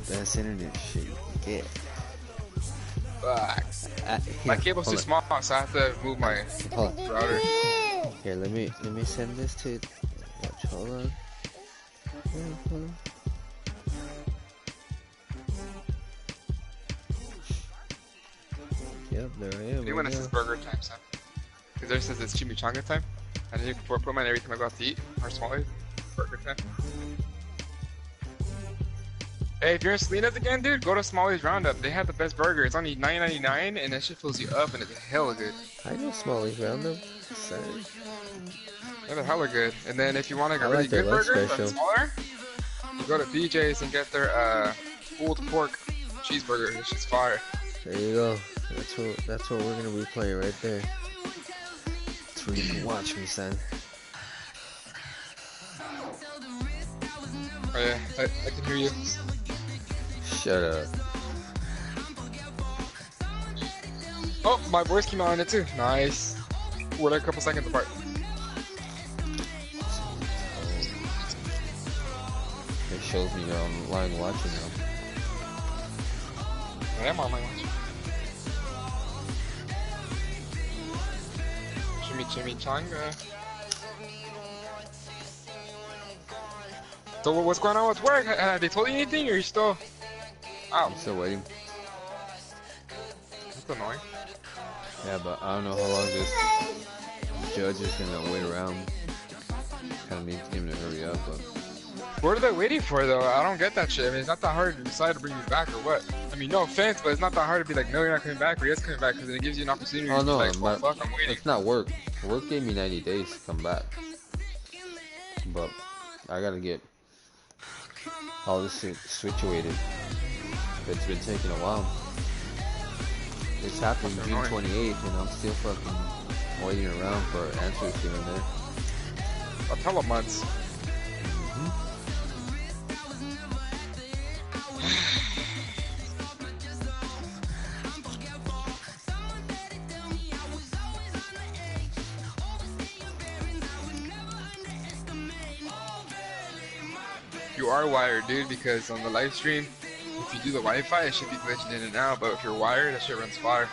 best internet shit you can get. My cable's too small, so I have to move my router. Here, let me send this to. Watch, hold on. Yep, there I am. You when it says burger time, son? Because there says it's chimichanga time, and then you can put mine every time I go out to eat or smaller. Burger time. Hey, if you're in Salinas again, dude, go to Smalley's Roundup. They have the best burger. It's only $9.99, and that shit fills you up, and it's hella good. I know Smalley's Roundup. Sorry. Yeah, they're hella good. And then if you want like a really good burger, but smaller, you go to BJ's and get their pulled pork cheeseburger. This shit's fire. There you go. That's what we're gonna be playing right there. That's where you can watch me, son. Oh yeah, I can hear you. Shut up. Oh, my voice came out on it too. Nice. We're like a couple seconds apart. It shows me you're online watching now. I am online watching. Chimichanga. So what's going on with work? Have they told you anything, or are you still out? I'm still waiting. That's annoying. Yeah, but I don't know how long this judge is gonna wait around. Kind of need him to hurry up, but. What are they waiting for though? I don't get that shit. I mean, it's not that hard to decide to bring you back or what. I mean, no offense, but it's not that hard to be like, no, you're not coming back, or yes, coming back, because then it gives you an opportunity to be like, well, fuck, I'm waiting. It's not work. Work gave me 90 days to come back. But I gotta get all this shit situated. It's been taking a while. It's happened June 28th, and I'm still fucking waiting around for answers here and there. A couple of months. You are wired, dude, because on the live stream, if you do the Wi-Fi, it should be glitching in and out, but if you're wired, that shit runs fire.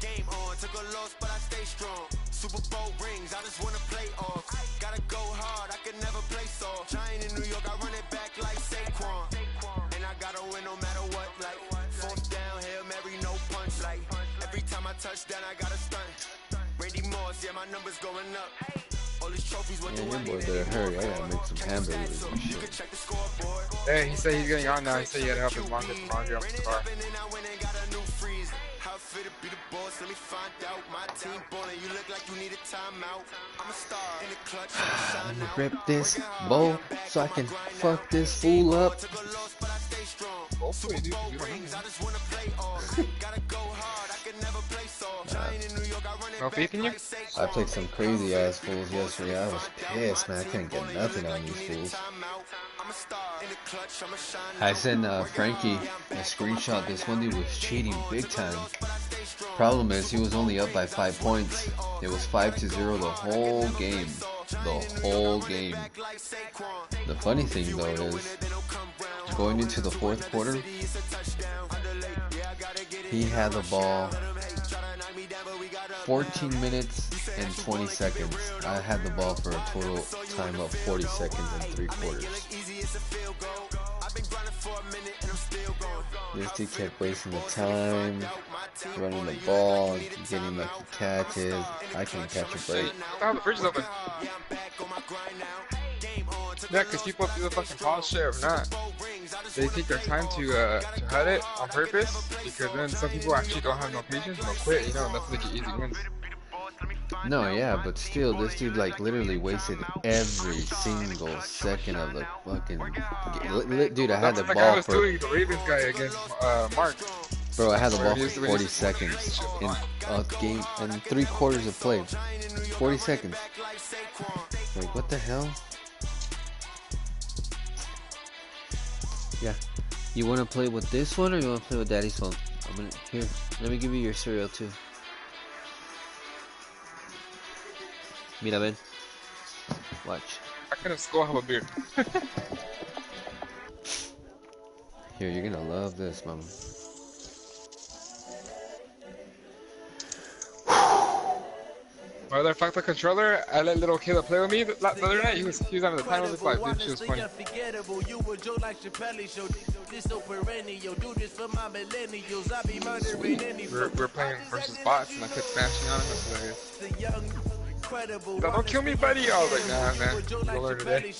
Game on, took a loss, but I stay strong. Super Bowl rings, I just wanna play off. Gotta go hard, I can never play soft. Giant in New York, I run it back like Saquon. And I gotta win no matter what, like fourth down, Hail Mary, no punch. Like every time I touch down, I gotta stunt. Randy Moss, yeah, my numbers going up. All these trophies, what do I need? Better hurry, I gotta make some hamburgers and shit. Hey, he said he's getting on now. He said he had to help his mom get the laundry off the car. How fit to be the boss, let me find out. My team ballin', you look like you need a timeout. I'm a star in the clutch, I'm gonna rip this bowl so I can fuck this fool up. No faith in you? I played some crazy ass fools yesterday. I was pissed, man. I couldn't get nothing on these fools. I sent Frankie a screenshot. This one dude was cheating big time. Problem is, he was only up by 5 points. It was 5-0 the whole game. The whole game. The funny thing though is, going into the fourth quarter, he had the ball 14 minutes and 20 seconds. I had the ball for a total time of 40 seconds and 3/4. This dude kept wasting the time, running the ball, getting lucky catches. I couldn't catch a break. Oh, the fridge is open. Yeah, because people do the fucking pause shit or not. They take their time to hut it on purpose, because then some people actually don't have no patience and they'll quit, you know, and that's like easy wins. No, yeah, but still, this dude like literally wasted every single second of the fucking. Dude, I had the ball like I was for. doing the Ravens guy against Mark. Bro, I had the ball for 40 seconds in a game and 3/4 of play. 40 seconds. Like, what the hell? Yeah. You want to play with this one or you want to play with Daddy's phone? I'm gonna here. Let me give you your cereal too. Mira, ven. Watch. I could have scored have a beer. Here, you're gonna love this, mama. Whether I fucked the controller, I let little Caleb play with me the other night. He was having the time of his life, dude. She was funny. We're playing versus bots, and I kept smashing on him. That's hilarious. Don't kill me, buddy. I was like, nah, man. You'll learn today.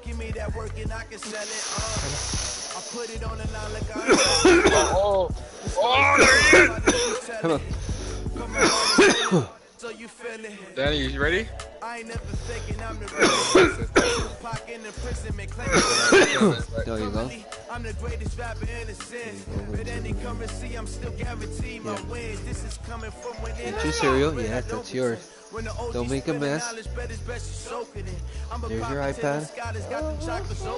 Give me that work and I can sell it. I put it on the line like Come on. So you feel it. Danny, you ready? I ain't never faking, I'm the pocket imprisonment claim. There you go. I'm the greatest rapper in a sense. But any currency, I'm still guaranteed my wins. This is coming from within. Get your cereal. Yeah, that's yours. Don't make a mess. There's your iPad.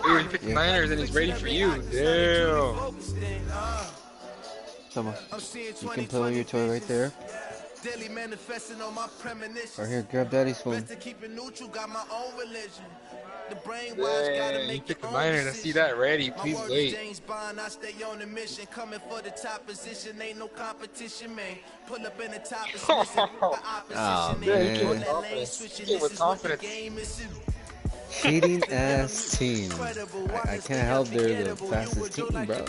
Dude, he picked the Niners and he's ready for you. Damn. Come on. You can play with your toy right there. Or here, grab Daddy's phone. Dang, you picked the Niners. I see that ready. Please wait. Oh, man. With confidence. Cheating ass team. I can't help they're the fastest team, bro.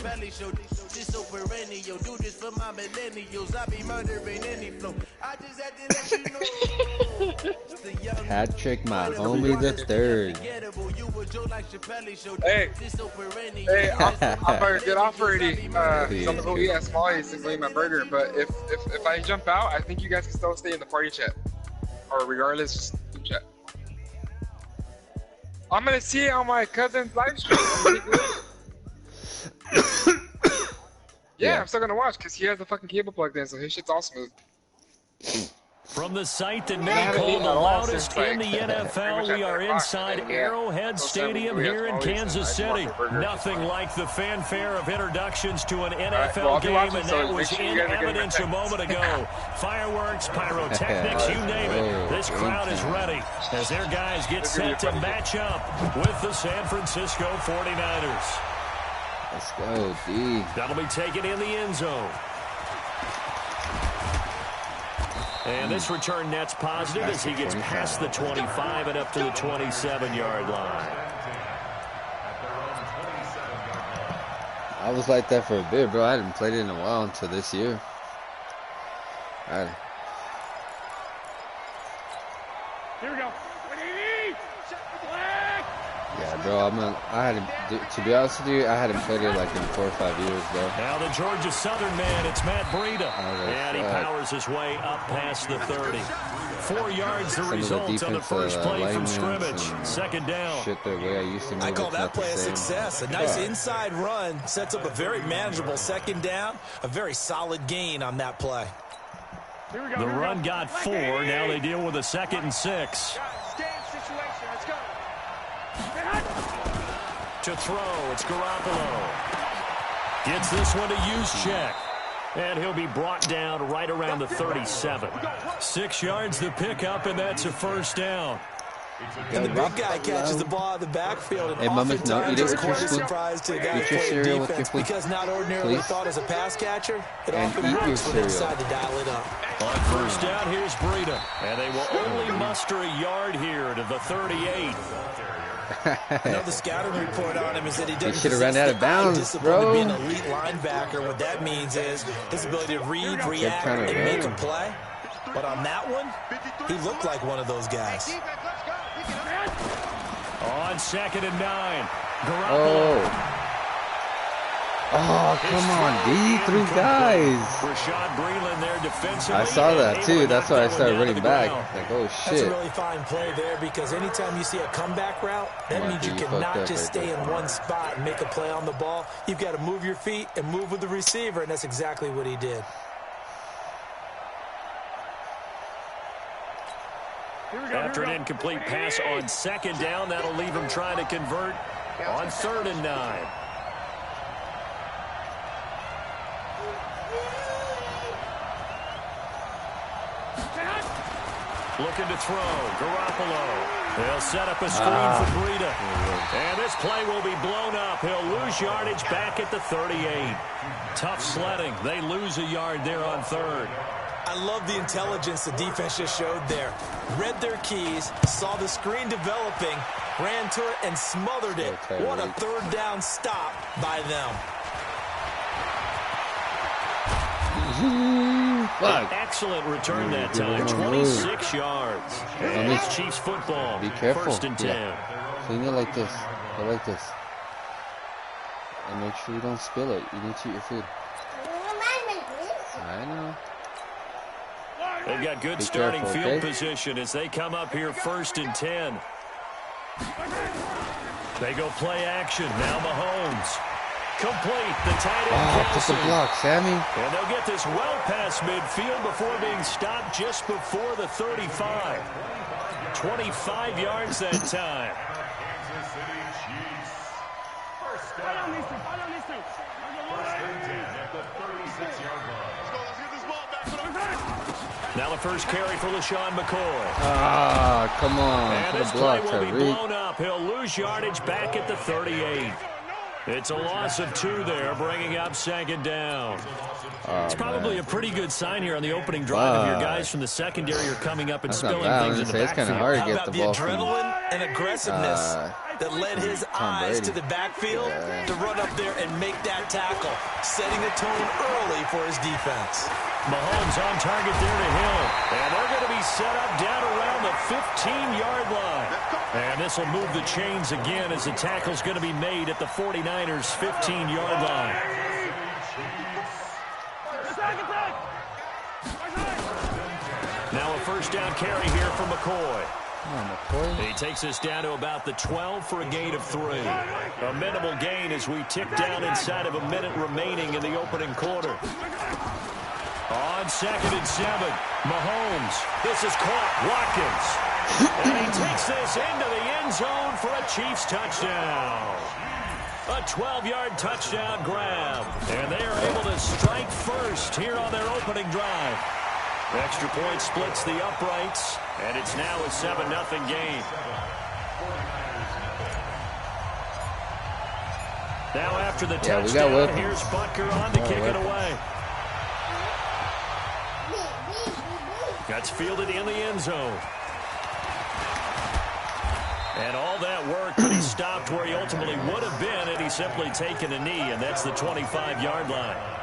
Hat trick, my homie the third. Hey, offer, good offer already. Someone go eat at Smalley's and go eat my burger. But if I jump out, I think you guys can still stay in the party chat. Or regardless, just in chat. I'm gonna see it on my cousin's live stream. Yeah, I'm still gonna watch because he has the fucking cable plugged in, so his shit's all smooth. From the site that many call the loudest in the NFL, we are inside Arrowhead Stadium here in Kansas City. Nothing like the fanfare of introductions to an NFL game, and that was in evidence a moment ago. Fireworks, pyrotechnics, you name it. This crowd is ready as their guys get set to match up with the San Francisco 49ers. Let's go, D. That'll be taken in the end zone. And this return net's positive as he gets past the 25 and up to the 27-yard line. I was like that for a bit, bro. I hadn't played it in a while until this year. Here we go. Yeah, bro. To be honest with you, I hadn't played it like in 4 or 5 years, bro. Now the Georgia Southern man, it's Matt Breida. And he powers his way up past the 30. 4 yards the result on the first play from scrimmage. Second down. Shit, the way I used to move, I call that play a success. A nice inside run sets up a very manageable second down. A very solid gain on that play. The run got 4. Now they deal with a 2nd and 6. To throw, it's Garoppolo. Gets this one to Juszczyk. And he'll be brought down right around the 37. 6 yards the pickup, and that's a first down. And the big guy catches the ball in the backfield, and hey, oftentimes it's quite a surprise to a guy playing defense because not ordinarily thought as a pass catcher, it often works when they decide to dial it up. On first down, here's Breida. And they will only muster a yard here to the 38. The scouting report on him is that he doesn't should have run out of bounds, bro. Be an elite linebacker. What that means is his ability to read, react, and make a play. But on that one, he looked like one of those guys. On 2nd and 9, Garoppolo. Oh, come on, D. 3 guys. I saw that too. That's why I started running back. Like, oh shit. That's a really fine play there because anytime you see a comeback route, that means you cannot just stay in one spot and make a play on the ball. You've got to move your feet and move with the receiver, and that's exactly what he did. After an incomplete pass on 2nd down, that'll leave him trying to convert on 3rd and 9. Looking to throw. Garoppolo. They'll set up a screen for Breida. And this play will be blown up. He'll lose yardage back at the 38. Tough sledding. They lose a yard there on 3rd. I love the intelligence the defense just showed there. Read their keys, saw the screen developing, ran to it, and smothered it. What a 3rd down stop by them. Excellent return that time. 26 yards. And it's Chiefs football. Be careful. 1st and 10. Yeah. Clean it like this. Go like this. And make sure you don't spill it. You need to eat your food. I know. They've got good starting field position as they come up here 1st and 10. They go play action. Now Mahomes. Complete. The tight end. Took the block, Sammy. And they'll get this well past midfield before being stopped just before the 35. 25 yards that time. Now the first carry for LaShawn McCoy. Come on. And this play will be blown up. He'll lose yardage back at the 38. It's a loss of 2 there, bringing up 2nd down. It's probably a pretty good sign here on the opening drive of your guys from the secondary are coming up and spilling things in the backfield. It's kind of hard to get the ball from the adrenaline and aggressiveness that led his eyes to the backfield to run up there and make that tackle, setting the tone early for his defense. Mahomes on target there to Hill. And they're going to be set up down around the 15-yard line. And this will move the chains again as the tackle's going to be made at the 49ers' 15-yard line. Now a first down carry here for McCoy. He takes us down to about the 12 for a gain of 3. A minimal gain as we tick down inside of a minute remaining in the opening quarter. On 2nd and 7, Mahomes. This is caught. Watkins. And he takes this into the end zone for a Chiefs touchdown. A 12-yard touchdown grab. And they are able to strike first here on their opening drive. Extra point splits the uprights, and it's now a 7-0 game. Now after the touchdown, here's Butker on to kick it away. That's fielded in the end zone. And all that work, but he stopped where he ultimately would have been had he simply taken a knee, and that's the 25-yard line.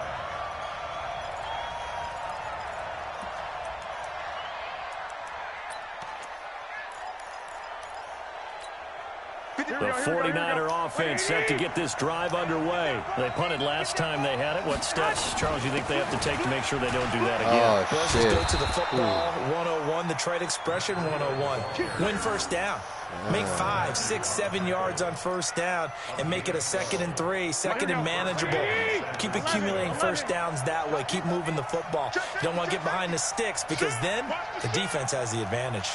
The 49er offense set to get this drive underway. They punted last time they had it. What steps, Charles, you think they have to take to make sure they don't do that again? Let's just go to the football 101, the trade expression 101. Win first down. Make 5, 6, 7 yards on first down and make it a 2nd and 3, 2nd and manageable. Keep accumulating first downs that way. Keep moving the football. You don't want to get behind the sticks because then the defense has the advantage.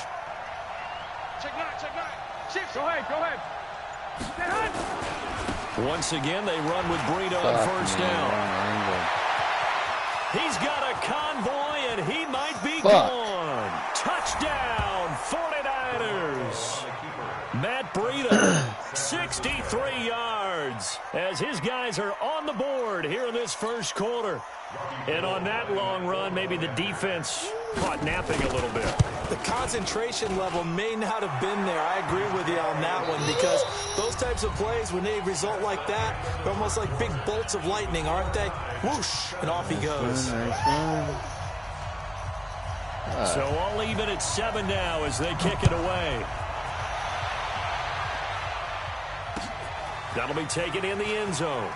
Check 9. Chiefs, go ahead. Once again, they run with Breida on first down. He's got a convoy, and he might be gone. Touchdown, 49ers. Matt Breida, 63 yards, as his guys are on the board here in this first quarter. And on that long run, maybe the defense caught napping a little bit. The concentration level may not have been there. I agree with you on that one because those types of plays, when they result like that, they're almost like big bolts of lightning, aren't they? Whoosh, and off he goes. So all even at 7 now as they kick it away. That'll be taken in the end zone.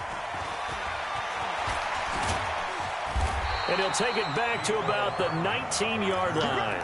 And he'll take it back to about the 19-yard line.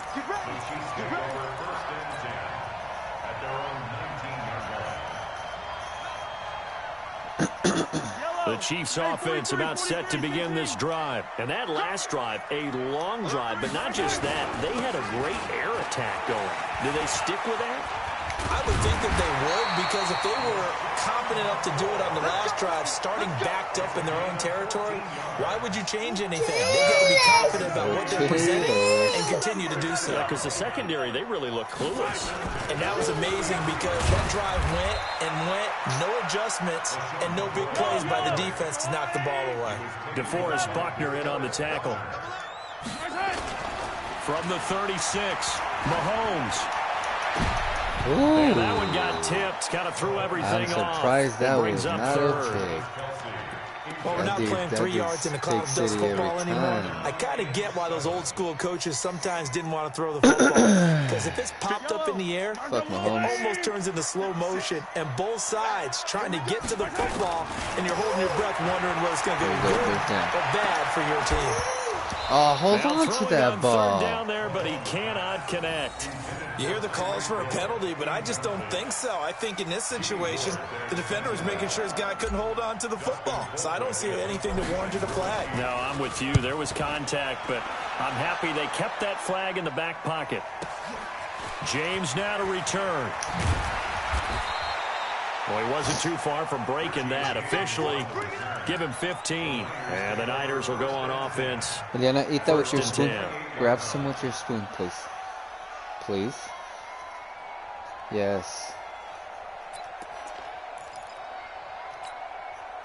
The Chiefs offense about set to begin this drive. And that last drive, a long drive, but not just that. They had a great air attack going. Do they stick with that? I would think that they would, because if they were confident enough to do it on the last drive, starting backed up in their own territory, why would you change anything? They've got to be confident about what they're presenting and continue to do so. Yeah, because the secondary, they really look clueless. And that was amazing because that drive went and went, no adjustments, and no big plays by the defense to knock the ball away. DeForest Buckner in on the tackle. From the 36, Mahomes. Ooh. And that one got tipped, kind of threw everything off. I'm surprised that was up not third. a pick. Well, we're not playing 3 yards in the cloud of dust football anymore. I kind of get why those old school coaches sometimes didn't want to throw the football. Because if it's popped up in the air, it almost turns into slow motion. And both sides trying to get to the football, and you're holding your breath wondering whether it's going to go good or bad for your team. Oh, hold on to that ball. Third down there, but he cannot connect. You hear the calls for a penalty, but I just don't think so. I think in this situation, the defender was making sure his guy couldn't hold on to the football. So I don't see anything that warranted a flag. No, I'm with you. There was contact, but I'm happy they kept that flag in the back pocket. James now to return. Well, he wasn't too far from breaking that. Officially, give him 15. And the Niners will go on offense. Eliana, eat that with your spoon. 10. Grab some with your spoon, please. Please. Yes.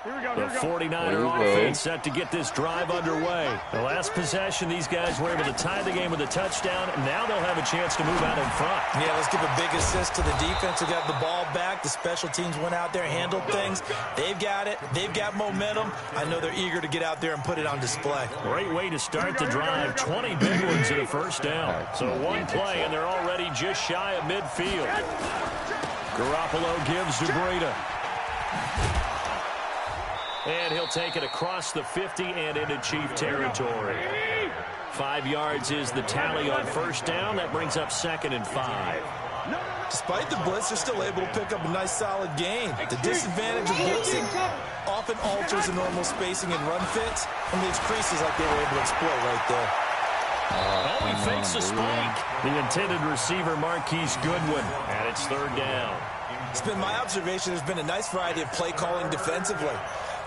The 49er offense set to get this drive underway. The last possession, these guys were able to tie the game with a touchdown, and now they'll have a chance to move out in front. Yeah, let's give a big assist to the defense who got the ball back. The special teams went out there, handled things. They've got it. They've got momentum. I know they're eager to get out there and put it on display. Great way to start the drive. 20 big ones and a first down. So one play, and they're already just shy of midfield. Garoppolo gives to Breida. And he'll take it across the 50 and into Chief territory. 5 yards is the tally on first down. That brings up 2nd and 5. Despite the blitz, they're still able to pick up a nice, solid gain. The disadvantage of blitzing often alters the normal spacing and run fits and leaves creases like they were able to exploit right there. Oh, he fakes a spike. The intended receiver, Marquise Goodwin, and it's 3rd down. It's been my observation there's been a nice variety of play calling defensively.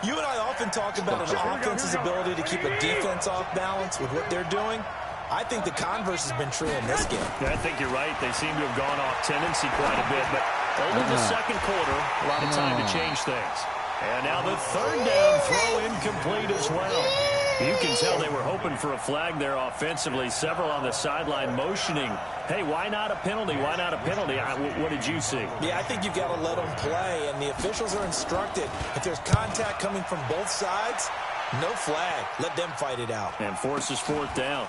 You and I often talk about an offense's ability to keep a defense off balance with what they're doing. I think the converse has been true in this game. Yeah, I think you're right. They seem to have gone off tendency quite a bit, but over the second quarter, the time to change things. And now the 3rd down throw incomplete as well. You can tell they were hoping for a flag there offensively. Several on the sideline motioning, hey, why not a penalty? Why not a penalty? What did you see? Yeah, I think you've got to let them play, and the officials are instructed. If there's contact coming from both sides, no flag. Let them fight it out. And forces 4th down.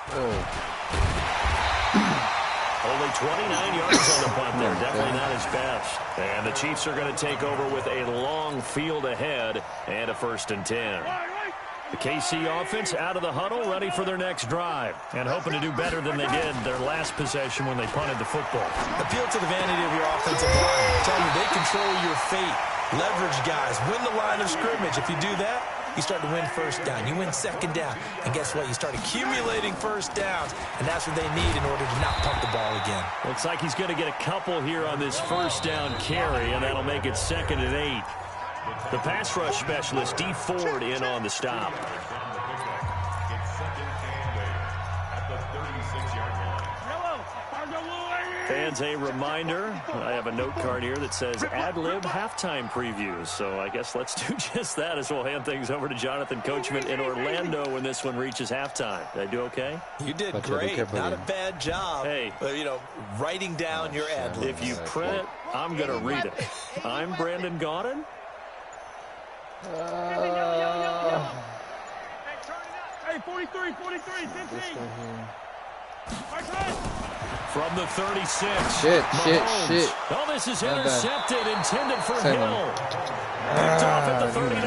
Only 29 yards on the punt there. Definitely not his best. And the Chiefs are going to take over with a long field ahead and a 1st and 10. The KC offense out of the huddle, ready for their next drive, and hoping to do better than they did their last possession when they punted the football. Appeal to the vanity of your offensive line. Tell them they control your fate. Leverage guys. Win the line of scrimmage. If you do that, you start to win 1st down. You win 2nd down. And guess what? You start accumulating 1st downs, and that's what they need in order to not pump the ball again. Looks like he's going to get a couple here on this 1st down carry, and that'll make it 2nd and 8. The pass rush specialist, D. Ford, in on the stop. Fans, a reminder, I have a note card here that says ad-lib halftime previews. So I guess let's do just that as we'll hand things over to Jonathan Coachman in Orlando when this one reaches halftime. Did I do okay? You did great. Not a bad job. Hey. You know, writing down your ad-libs. If you print it, I'm going to read it. I'm Brandon Gaudin. Hey, 43, 15. From the 36. Shit. Oh, this is intercepted, intended for Hill. Picked off at the 39.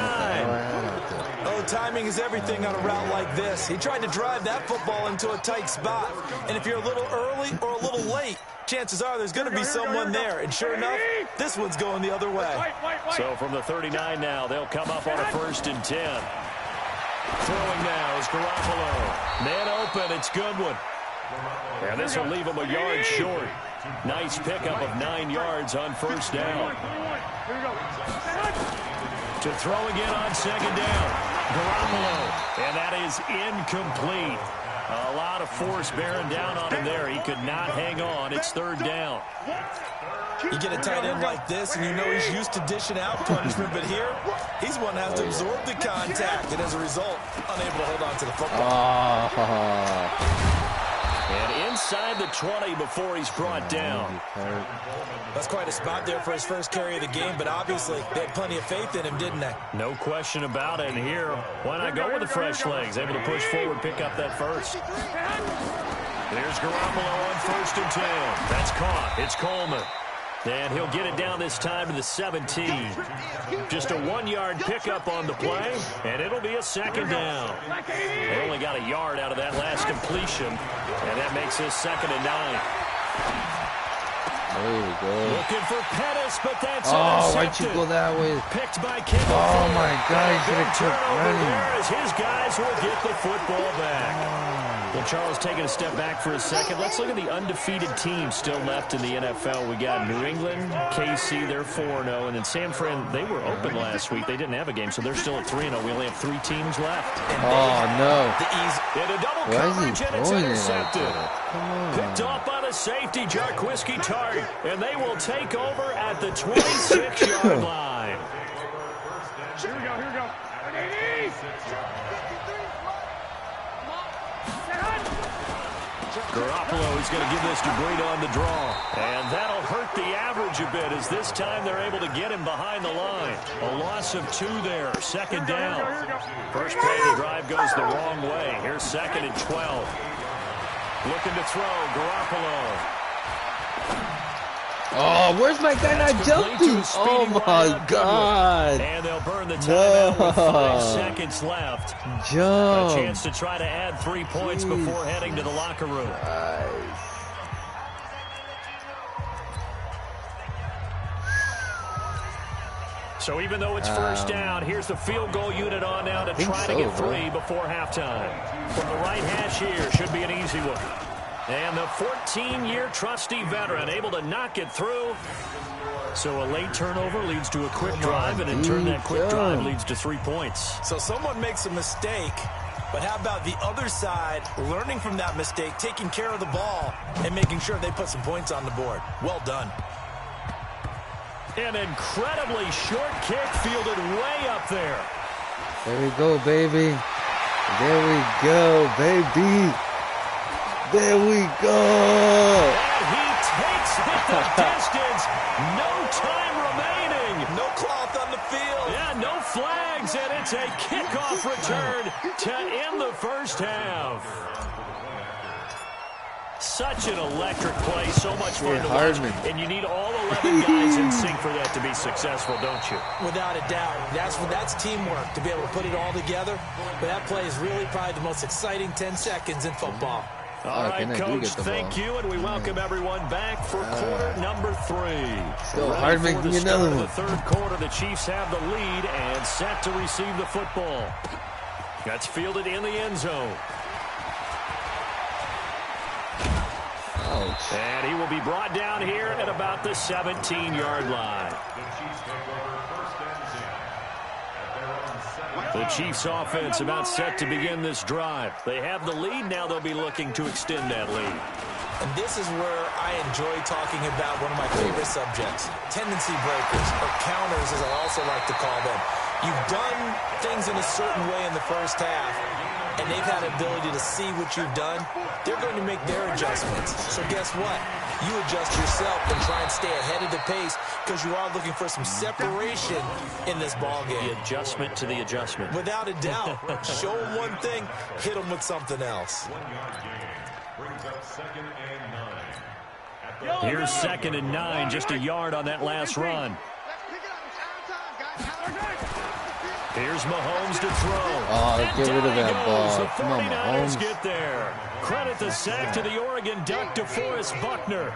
Oh, timing is everything on a route like this. He tried to drive that football into a tight spot. And if you're a little early or a little late, chances are there's going to be someone there. And sure enough, this one's going the other way. So from the 39 now, they'll come up on a 1st and 10. Throwing now is Garoppolo. Man open, it's Goodwin. And this will leave him a yard short. Nice pickup of 9 yards on 1st down. To throw again on 2nd down. Garoppolo. And that is incomplete. A lot of force bearing down on him there. He could not hang on. It's 3rd down. You get a tight end like this, and you know he's used to dishing out punishment, but here, he's one that has to absorb the contact, and as a result, unable to hold on to the football. And inside the 20 before he's brought down. That's quite a spot there for his first carry of the game, but obviously they had plenty of faith in him, didn't they? No question about it. And here, why not go with the fresh legs? Able to push forward, pick up that first. There's Garoppolo on 1st and 10. That's caught. It's Coleman. And he'll get it down this time to the 17. Just a 1-yard pickup on the play, and it'll be a 2nd down. They only got a yard out of that last completion, and that makes this 2nd and 9. There we go. Looking for Pettis, but that's why'd you go that way? Picked by Kimball. Oh my God, he should have kept running. There is his guys who will get the football back. Well, Charles taking a step back for a second. Let's look at the undefeated teams still left in the NFL. We got New England, KC, they're 4-0, and then San Fran, they were open last week. They didn't have a game, so they're still at 3-0. We only have 3 teams left. Oh no! In a double coverage, and it's intercepted. Picked off by the safety, Jarquiski Tart, and they will take over at the 26-yard line. Here we go. Garoppolo is going to give this to Breida on the draw. And that'll hurt the average a bit as this time they're able to get him behind the line. A loss of 2 there. 2nd down. First play of the drive goes the wrong way. Here's 2nd and 12. Looking to throw. Garoppolo. Oh, where's my guy not jumping? Oh my God. And they'll burn the timeout with 3 seconds left. Jump. A chance to try to add 3 points before heading to the locker room. Nice. So even though it's 1st down, here's the field goal unit on now to try to get 3 before halftime. From the right hash here, should be an easy one. And the 14-year trusty veteran able to knock it through. So a late turnover leads to a quick drive, and in turn that quick drive leads to 3 points. So someone makes a mistake, but how about the other side learning from that mistake, taking care of the ball, and making sure they put some points on the board? Well done. An incredibly short kick fielded way up there. There we go, baby. There we go, baby. There we go. And he takes it the distance. No time remaining. No cloth on the field. Yeah, no flags, and it's a kickoff return to end the 1st half. Such an electric play, so much fun to watch. And you need all 11 guys in sync for that to be successful, don't you? Without a doubt. That's teamwork, to be able to put it all together. But that play is really probably the most exciting 10 seconds in football. All right, Coach, thank you, and we welcome everyone back for quarter number 3. Still hard making another one. The 3rd quarter, the Chiefs have the lead and set to receive the football. That's fielded in the end zone. Ouch. And he will be brought down here at about the 17-yard line. The Chiefs offense about set to begin this drive. They have the lead. Now they'll be looking to extend that lead. And this is where I enjoy talking about one of my favorite subjects, tendency breakers, or counters as I also like to call them. You've done things in a certain way in the 1st half, and they've had the ability to see what you've done. They're going to make their adjustments. So guess what? You adjust yourself and try and stay ahead of the pace because you are looking for some separation in this ball game. The adjustment to the adjustment. Without a doubt. Show them one thing, hit them with something else. Here's 2nd and 9, just a yard on that last run. Here's Mahomes to throw. Oh, get rid of that ball. The Come on, 49ers Mahomes. get there. Credit the sack to the Oregon Duck, DeForest Buckner.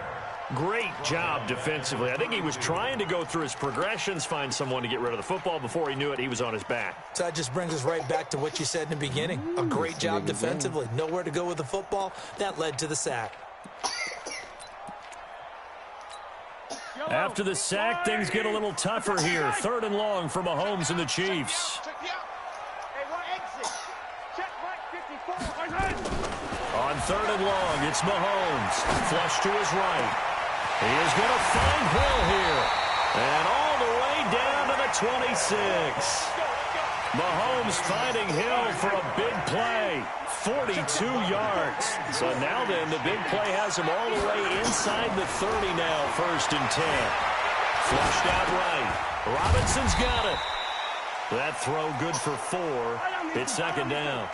Great job defensively. I think he was trying to go through his progressions, find someone to get rid of the football. Before he knew it, he was on his back. So that just brings us right back to what you said in the beginning. A great job defensively. Nowhere to go with the football. That led to the sack. After the sack, things get a little tougher here. 3rd and long for Mahomes and the Chiefs. On 3rd and long, it's Mahomes. Flush to his right. He is going to find Hill here. And all the way down to the 26. Mahomes finding Hill for a big play. 42 yards. So now then, the big play has him all the way inside the 30 now. 1st and 10. Flushed out right. Robinson's got it. That throw good for 4. It's 2nd down.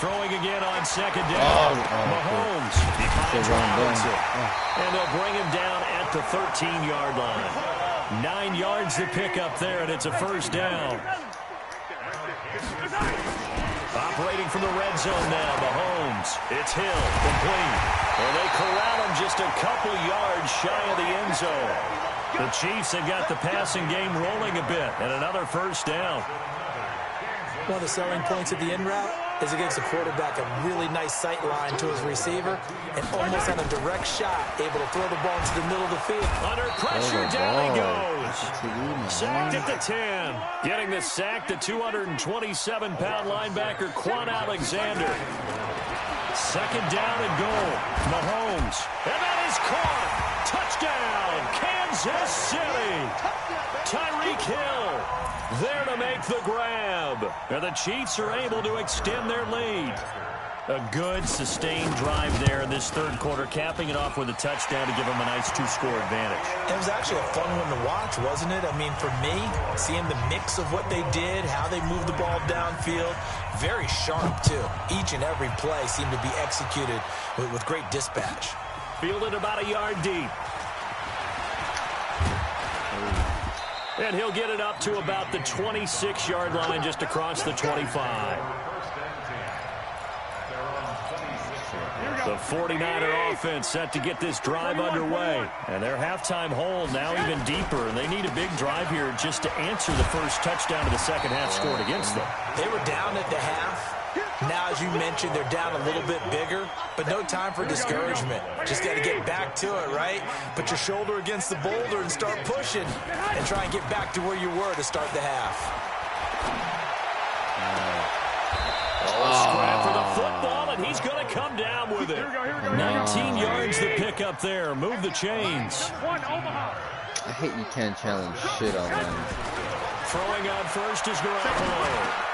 Throwing again on 2nd down. Mahomes behind Robinson. And they'll bring him down at the 13-yard line. 9 yards to pick up there, and it's a 1st down. Operating from the red zone now, Mahomes. It's Hill, complete. And they corral him just a couple yards shy of the end zone. The Chiefs have got the passing game rolling a bit, and another 1st down. One of the selling points of the in route is it gives the quarterback a really nice sight line to his receiver and almost on a direct shot, able to throw the ball into the middle of the field. Under pressure, down he goes. Sacked at the 10. Getting the sack, the 227-pound linebacker, Quan Alexander. 2nd down and goal. Mahomes. And that is caught. Touchdown, Kansas City. Tyreek Hill there to make the grab. And the Chiefs are able to extend their lead. A good, sustained drive there in this 3rd quarter, capping it off with a touchdown to give them a nice 2-score advantage. It was actually a fun one to watch, wasn't it? I mean, for me, seeing the mix of what they did, how they moved the ball downfield, very sharp, too. Each and every play seemed to be executed with great dispatch. Fielded about a yard deep. And he'll get it up to about the 26-yard line, just across the 25. The 49er offense set to get this drive underway. And their halftime hole now even deeper. And they need a big drive here just to answer the first touchdown of the second half scored against them. They were down at the half. Now, as you mentioned, they're down a little bit bigger, but no time for discouragement. Just got to get back to it, right? Put your shoulder against the boulder and start pushing and try and get back to where you were to start the half. Scrap for the football, and he's going to come down with it. 19 yards to pick up there. Move the chains. I hate you can't challenge shit on them. Throwing on first is Garoppolo.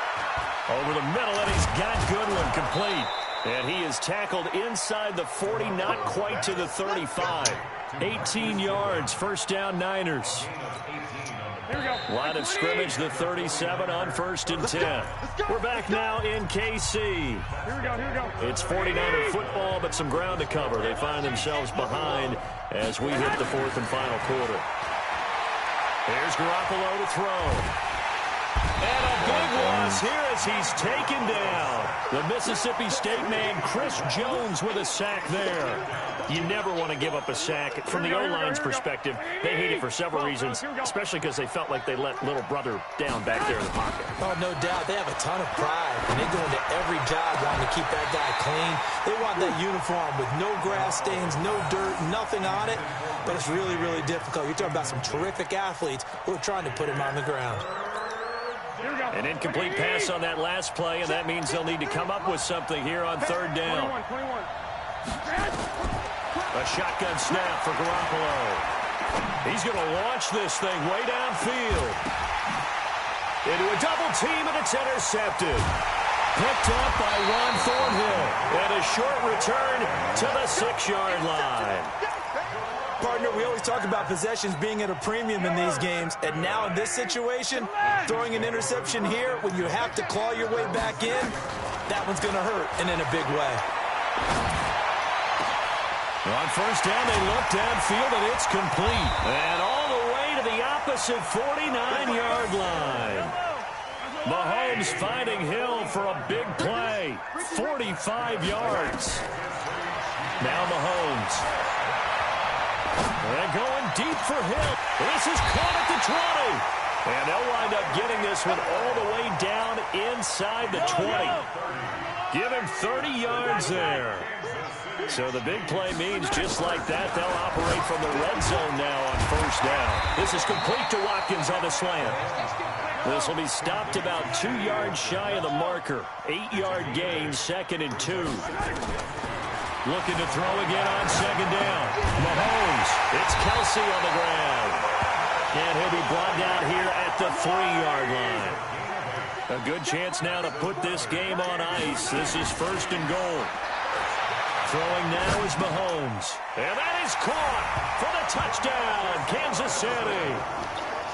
Over the middle, and he's got Goodwin complete. And he is tackled inside the 40, not quite to the 35. 18 yards, 1st down Niners. Line of scrimmage, the 37 on 1st and 10. We're back now in KC. It's 49er football, but some ground to cover. They find themselves behind as we hit the 4th and final quarter. Here's Garoppolo to throw. And a big loss here as he's taken down. The Mississippi State man, Chris Jones, with a sack there. You never want to give up a sack. From the O-line's perspective, they hate it for several reasons, especially because they felt like they let little brother down back there in the pocket. Oh, no doubt. They have a ton of pride, and they go into every job wanting to keep that guy clean. They want that uniform with no grass stains, no dirt, nothing on it. But it's really, really difficult. You're talking about some terrific athletes who are trying to put him on the ground. An incomplete pass on that last play, and that means they'll need to come up with something here on 3rd down. A shotgun snap for Garoppolo. He's going to launch this thing way downfield. Into a double team, and it's intercepted. Picked up by Ron Thornhill. And a short return to the 6-yard line. Partner, we always talk about possessions being at a premium in these games, and now in this situation, throwing an interception here when you have to claw your way back in, that one's going to hurt, and in a big way. On first down, they look downfield, and it's complete. And all the way to the opposite 49-yard line. Mahomes finding Hill for a big play. 45 yards. Now Mahomes. And going deep for Hill. This is caught at the 20. And they'll wind up getting this one all the way down inside the 20. Give him 30 yards there. So the big play means just like that, they'll operate from the red zone now on first down. This is complete to Watkins on the slant. This will be stopped about 2 yards shy of the marker. 8-yard gain, 2nd and 2. Looking to throw again on second down. Mahomes, it's Kelsey on the ground. And he'll be brought down here at the 3-yard line. A good chance now to put this game on ice. This is 1st and goal. Throwing now is Mahomes. And that is caught for the touchdown, Kansas City.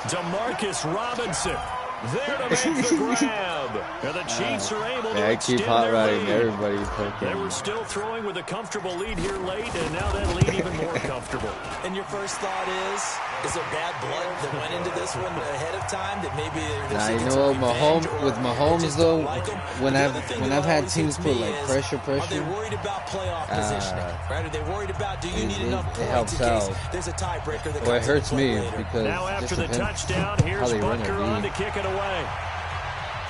DeMarcus Robinson there to make the grab. And the Chiefs are able to extend their lead. Everybody. They were still throwing with a comfortable lead here late, and now that lead even more comfortable. And your first thought is there bad blood that went into this one ahead of time that maybe you know what, with Mahomes though, when I've had teams put like pressure, are they worried about playoff positioning? Right? Are they worried about do you need enough points in case there's a tiebreaker that well, it hurts me because now after the touchdown, here's Butker on to kick it away.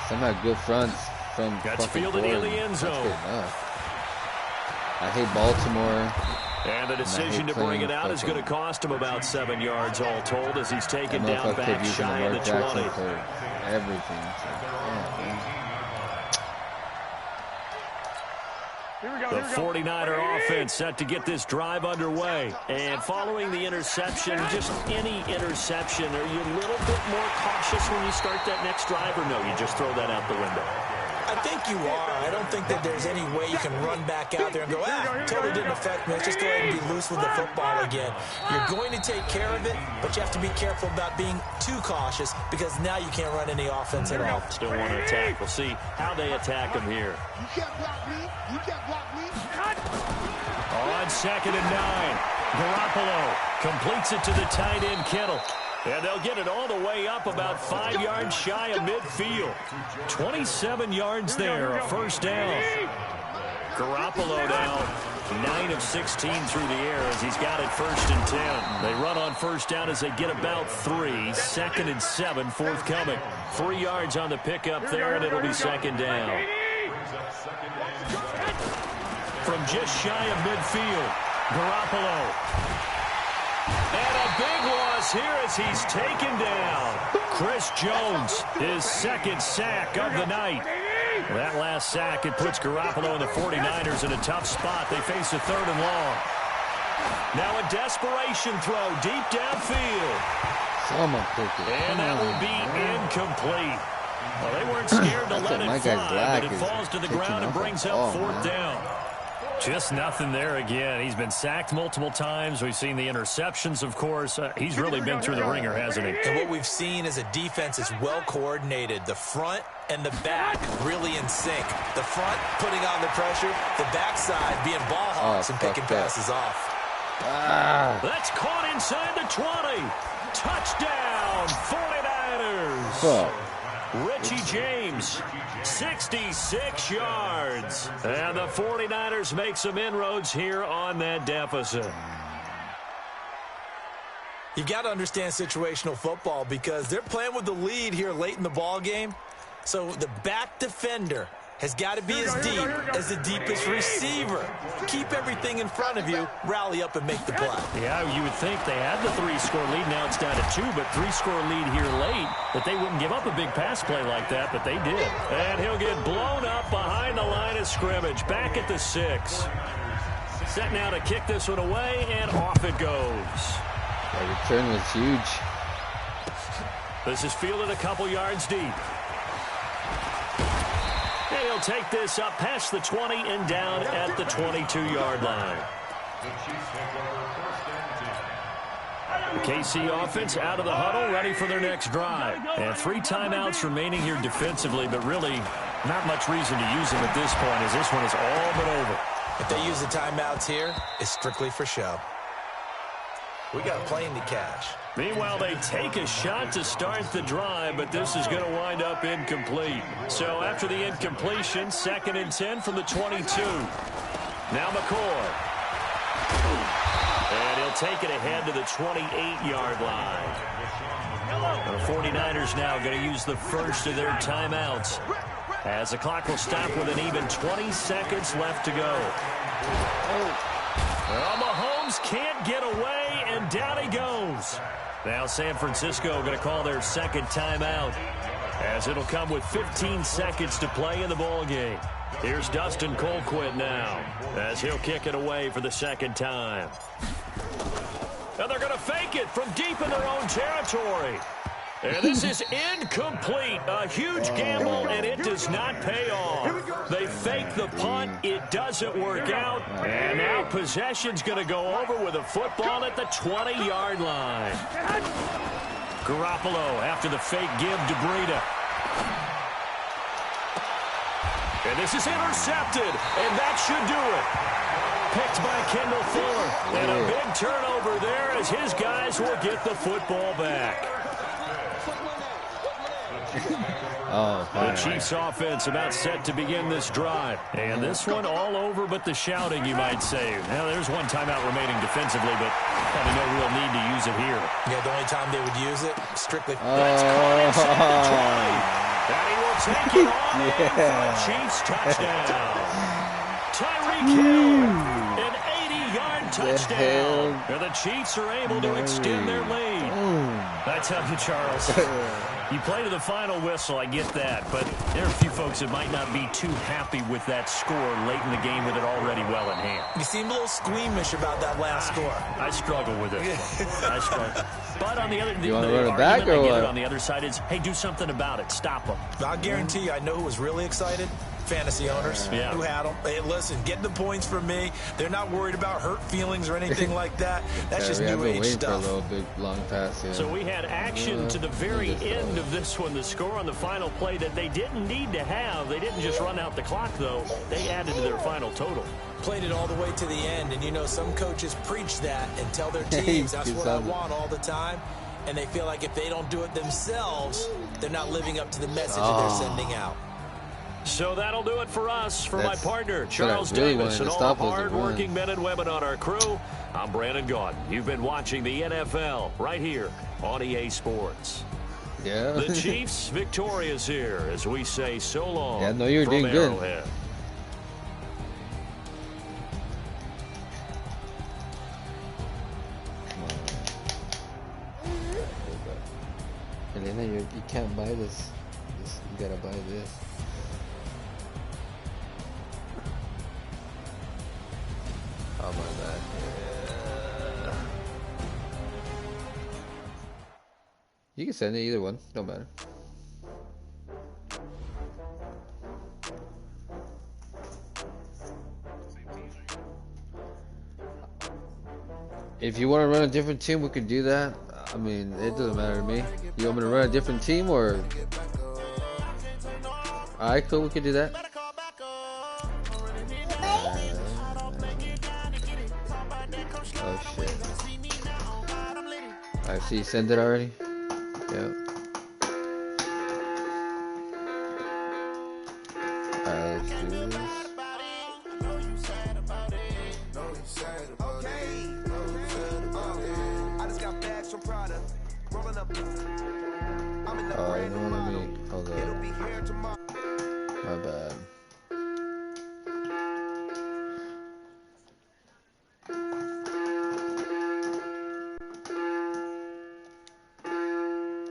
Some have good fronts from Gets fielded in the end zone. I hate Baltimore. And the decision to bring it out is going to cost him about 7 yards all told as he's taken down back shy of the 20. Everything. The 49er offense set to get this drive underway. And following the interception, just any interception, are you a little bit more cautious when you start that next drive, or no, you just throw that out the window? I think you are. I don't think that there's any way you can run back out there and go, totally didn't affect me. Let's just go ahead and be loose with the football again. You're going to take care of it, but you have to be careful about being too cautious because now you can't run any offense at all. Still want to attack. We'll see how they attack him here. You can't block me. You can't block me. On 2nd and 9, Garoppolo completes it to the tight end, Kittle. And they'll get it all the way up about 5 yards shy of midfield. 27 yards there, a first down. Garoppolo now 9 of 16 through the air as he's got it 1st and 10. They run on first down as they get about 3. 2nd and 7 forthcoming. 3 yards on the pickup there, and it'll be 2nd down. From just shy of midfield, Garoppolo. And a big loss here as he's taken down. Chris Jones, his 2nd sack of the night. That last sack, it puts Garoppolo and the 49ers in a tough spot. They face a 3rd and long. Now a desperation throw deep downfield. And that will be incomplete. Well, they weren't scared to let it fly, but it falls to the ground and brings up 4th down. Just nothing there again. He's been sacked multiple times. We've seen the interceptions, of course. He's really been through the ringer, hasn't he? And what we've seen is a defense is well coordinated. The front and the back really in sync. The front putting on the pressure. The backside being ball hawks and picking passes off. That's caught inside the 20. Touchdown, 49ers. Richie James, 66 yards. And the 49ers make some inroads here on that deficit. You've got to understand situational football because they're playing with the lead here late in the ball game. So the back defender has got to be as deep as the deepest receiver. Keep everything in front of you, rally up and make the play. Yeah, you would think they had the 3-score lead. Now it's down to 2, but 3-score lead here late, that they wouldn't give up a big pass play like that, but they did. And he'll get blown up behind the line of scrimmage, back at the 6. Set now to kick this one away, and off it goes. The return was huge. This is fielded a couple yards deep. And he'll take this up past the 20 and down at the 22-yard line. The KC offense out of the huddle, ready for their next drive. And 3 timeouts remaining here defensively, but really not much reason to use them at this point, as this one is all but over. If they use the timeouts here, it's strictly for show. We got a plane to catch. Meanwhile, they take a shot to start the drive, but this is going to wind up incomplete. So after the incompletion, 2nd and 10 from the 22. Now McCoy. And he'll take it ahead to the 28-yard line. The 49ers now going to use the first of their timeouts, as the clock will stop with an even 20 seconds left to go. Well, Mahomes can't get away, and down he goes. Now San Francisco going to call their 2nd timeout, as it'll come with 15 seconds to play in the ball game. Here's Dustin Colquitt now, as he'll kick it away for the 2nd time. And they're going to fake it from deep in their own territory. And this is incomplete. A huge gamble, and it does not pay off. They fake the punt. It doesn't work out. And now possession's going to go over with a football at the 20-yard line. Garoppolo after the fake give to Breida. And this is intercepted, and that should do it. Picked by Kendall Fuller. And a big turnover there as his guys will get the football back. The Chiefs offense about set to begin this drive. And this one all over but the shouting, you might say. Now, there's 1 timeout remaining defensively, but probably no real need to use it here. Yeah, the only time they would use it, strictly. That's caught inside the 20. And he will take it on in for a Chiefs touchdown. Tyreek Hill, an 80-yard touchdown. And the Chiefs are able to extend their lead. I tell you, Charles, you play to the final whistle, I get that, but there are a few folks that might not be too happy with that score late in the game with it already well in hand. You seem a little squeamish about that last score. I struggle with it. I struggle. But on the other, you want to run it back or what? On the other side is, hey, do something about it. Stop them. I'll guarantee you, I know who was really excited. Fantasy owners who had them. Hey, listen, get the points from me. They're not worried about hurt feelings or anything like that. That's just new age stuff. For a little big long pass, So we had action to the very end of this one. The score on the final play that they didn't need to have. They didn't just run out the clock, though. They added to their final total. Played it all the way to the end, and you know some coaches preach that and tell their teams that's what I want all the time. And they feel like if they don't do it themselves, they're not living up to the message that they're sending out. So that'll do it for us. For my partner, Charles Davis, and all the hard-working men and women on our crew, I'm Brandon Gaudin. You've been watching the NFL right here on EA Sports. Yeah. The Chiefs victorious here as we say so long. Yeah, no, you're doing Arrowhead. good. Elena, you can't buy this. You gotta buy this. Oh my bad. You can send it either one, don't matter. If you want to run a different team, we could do that. I mean, it doesn't matter to me. You want me to run a different team or? Alright, cool, we could do that. Oh shit. I see you sent it already? Yeah. Alright, let's do this. Oh, you know what I mean? Hold on. My bad.